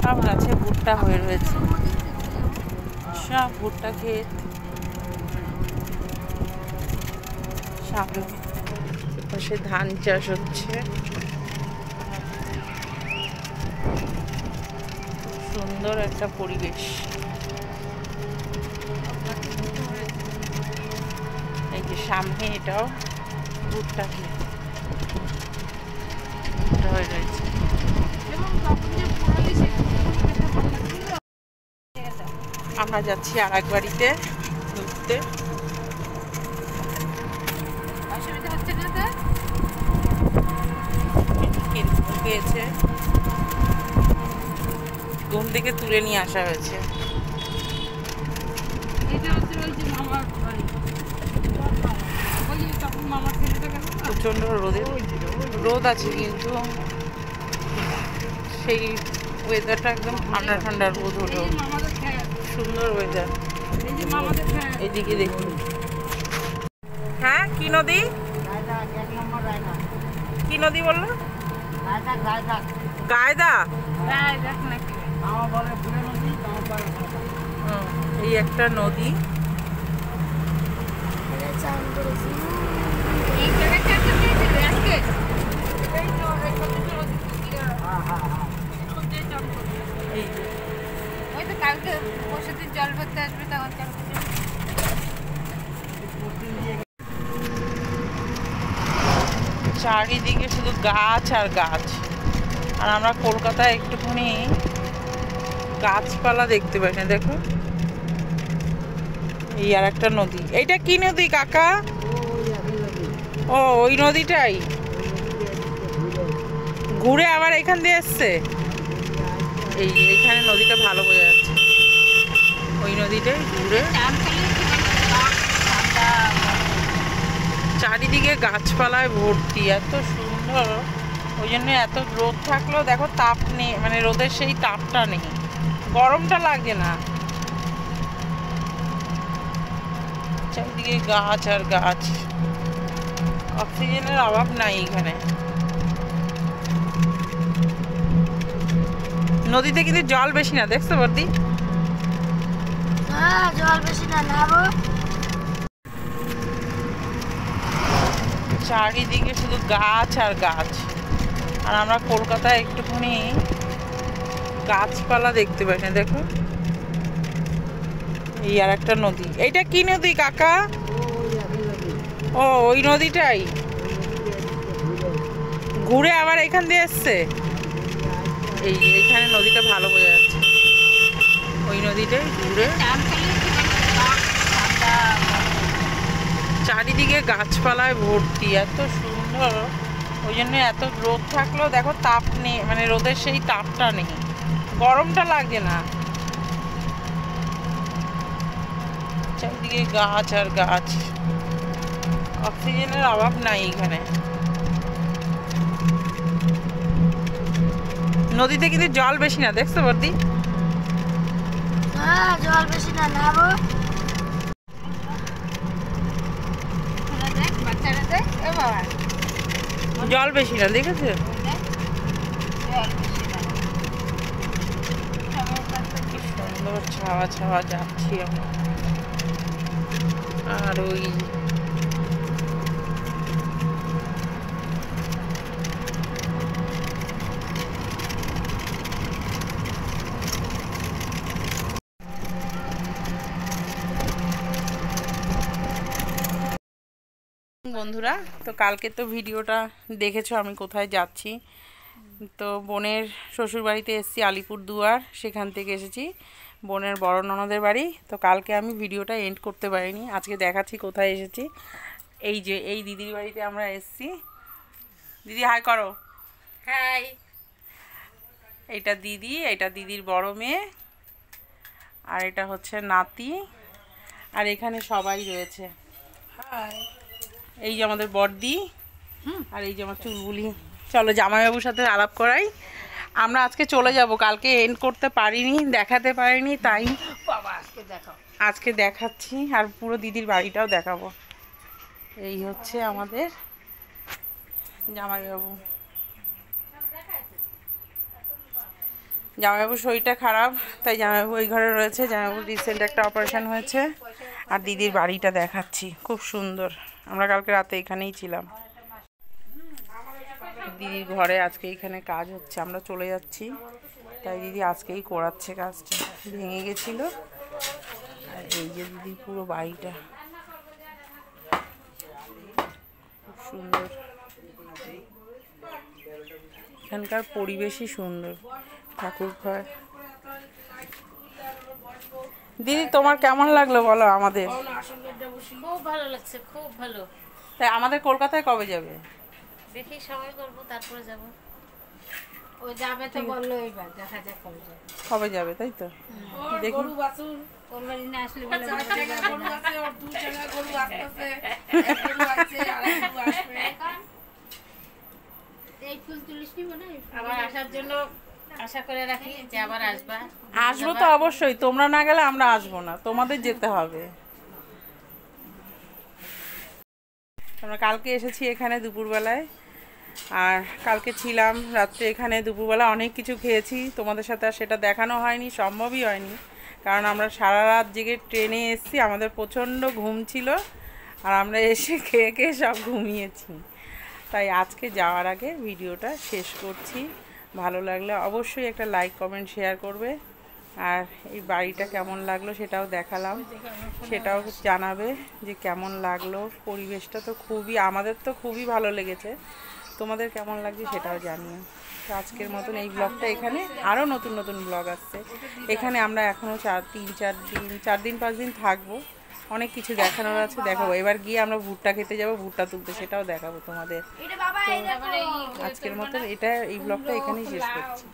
সব গাছে ভুট্টা হয়ে রয়েছে, সব ভুট্টা ক্ষেত। সামনে পাশে ধান চাষ হচ্ছে, সুন্দর একটা পরিবেশ। এই যে সামনে এটাও ভুট্টা ক্ষেত, ভুট্টা হয়ে রয়েছে। আমরা যাচ্ছি আর এক বাড়িতে ঘুরতে। পেয়েছে, ঘুম থেকে তুলে নিয়ে আসা হয়েছে। প্রচন্ড রোদ আছে, কিন্তু সেই ওয়েদারটা একদম ঠান্ডা ঠান্ডা, রোদ হলো, সুন্দর ওয়েদার। এদিকে দেখুন। হ্যাঁ, কি নদী? কি নদী বললো? গায়দা। এই একটা নদী। চারিদিকে শুধু গাছ আর গাছ, আর আমরা কলকাতায় একটুখানি গাছপালা দেখতে পাই না। দেখো, এই আর একটা নদী। এইটা কি নদী কাকা? ও, ওই নদীটাই ঘুরে আবার এখান দিয়ে এসছে। এইখানে নদীটা ভালো বোঝা যাচ্ছে, ওই নদীটাই ঘুরে। চারিদিকে গাছপালায় ভর্তি, এত সুন্দর। ওই জন্য এত রোদ থাকলেও দেখো তাপ নেই, মানে রোদের সেই তাপটা নেই, গরমটা লাগে না। চারিদিকে গাছ আর গাছ, অক্সিজেনের অভাব নাই এখানে। নদীতে কিন্তু জল বেশি না, দেখছো বর্দি? জল বেশি না, নাবো। চারিদিকে শুধু গাছ আর গাছ, আর আমরা কলকাতায় একটুখানি গাছপালা দেখতে পাই না। দেখো, এই আর একটা নদী। এইটা কি নদী কাকা? ও, ওই নদীটাই ঘুরে আবার এখান দিয়ে এসছে। এইখানে নদীটা ভালো বোঝা যাচ্ছে, ওই নদীটাই ঘুরে। চারিদিকে গাছপালায় ভর্তি, এত সুন্দর। ওই জন্য এত রোদ থাকলেও দেখো তাপ নেই, মানে রোদের সেই তাপটা নেই, গরমটা লাগে না। চারিদিকে গাছ আর গাছ, অক্সিজেনের অভাব নাই এখানে। নদীতে কিন্তু জল বেশি না, দেখছো বর্দি? জল বেশি না, নাবো। জল বেশি না, দেখেছো? কি সুন্দর ছাওয়া ছাওয়া যাচ্ছি আমরা। আর ওই বন্ধুরা, তো কালকে তো ভিডিওটা দেখেছো আমি কোথায় যাচ্ছি। তো বোনের শ্বশুরবাড়িতে এসেছি, আলিপুরদুয়ার, সেখান থেকে এসেছি বোনের বড় ননদের বাড়ি। তো কালকে আমি ভিডিওটা এন্ড করতে পারিনি, আজকে দেখাচ্ছি কোথায় এসেছি। এই যে এই দিদির বাড়িতে আমরা এসেছি। দিদি হাই করো। হাই। এইটা দিদি, এটা দিদির বড় মেয়ে, আর এটা হচ্ছে নাতি, আর এখানে সবাই রয়েছে। হাই। এই যে আমাদের বড়দি, আর এই যে আমার চুলবুলি। চলো জামাইবাবুর সাথে আলাপ করাই। আমরা আজকে চলে যাব, কালকে এন্ড করতে পারিনি, দেখাতে পারিনি, তাই আজকে দেখাচ্ছি, আর পুরো দিদির বাড়িটাও দেখাবো। এই হচ্ছে আমাদের জামাইবাবু। জামাইবাবুর শরীরটা খারাপ, তাই জামাইবাবু ওই ঘরে রয়েছে। জামাইবাবুর রিসেন্ট একটা অপারেশন হয়েছে। আর দিদির বাড়িটা দেখাচ্ছি, খুব সুন্দর। আমরা কালকে রাতে এখানেই ছিলাম। দিদির ঘরে আজকে এখানে কাজ হচ্ছে, আমরা চলে যাচ্ছি, তাই দিদি আজকেই করাচ্ছে কাজটা। ভেঙে গেছিল। আর এই যে দিদির পুরো বাড়িটা খুব সুন্দর, এখানকার পরিবেশই সুন্দর, ঠাকুর ঘর। দিদি তোমার কেমন লাগলো বলো আমাদের? খুব ভালো লাগছে, খুব ভালো। তাই আমাদের কলকাতায় কবে যাবে? দেখি সময় করবো, তারপরে যাব। ও যাবে তো বললো, এবার দেখা যাক কবে যাবে। কবে যাবে তাই তো দেখি। কোরবানি না আসলে এই ফুল তুলিস নি মনে হয়? আবার আসার জন্য আশা করে রাখি যে আবার আসবা। আসবো তো অবশ্যই, তোমরা না গেলে আমরা আসবো না, তোমাদের যেতে হবে। আমরা কালকে এসেছি এখানে দুপুরবেলায়, আর কালকে ছিলাম রাত্রে এখানে। দুপুরবেলা অনেক কিছু খেয়েছি, তোমাদের সাথে আর সেটা দেখানো হয়নি, সম্ভবই হয়নি, কারণ আমরা সারা রাত জেগে ট্রেনে এসেছি, আমাদের প্রচণ্ড ঘুম ছিল, আর আমরা এসে খেয়ে খেয়ে সব ঘুমিয়েছি। তাই আজকে যাওয়ার আগে ভিডিওটা শেষ করছি। ভালো লাগলে অবশ্যই একটা লাইক কমেন্ট শেয়ার করবে, আর এই বাড়িটা কেমন লাগলো সেটাও দেখালাম, সেটাও জানাবে যে কেমন লাগলো। পরিবেশটা তো খুবই, আমাদের তো খুবই ভালো লেগেছে, তোমাদের কেমন লাগছে সেটাও জানিও। তো আজকের মতন এই ব্লগটা এখানে, আরও নতুন নতুন ব্লগ আসছে এখানে। আমরা এখনও 4-5 দিন থাকবো, অনেক কিছু দেখানোর আছে, দেখাবো। এবার গিয়ে আমরা ভুট্টা খেতে যাবো, ভুট্টা তুলতে, সেটাও দেখাবো তোমাদের। তো আজকের মতন এই ব্লগটা এখানেই শেষ করছি।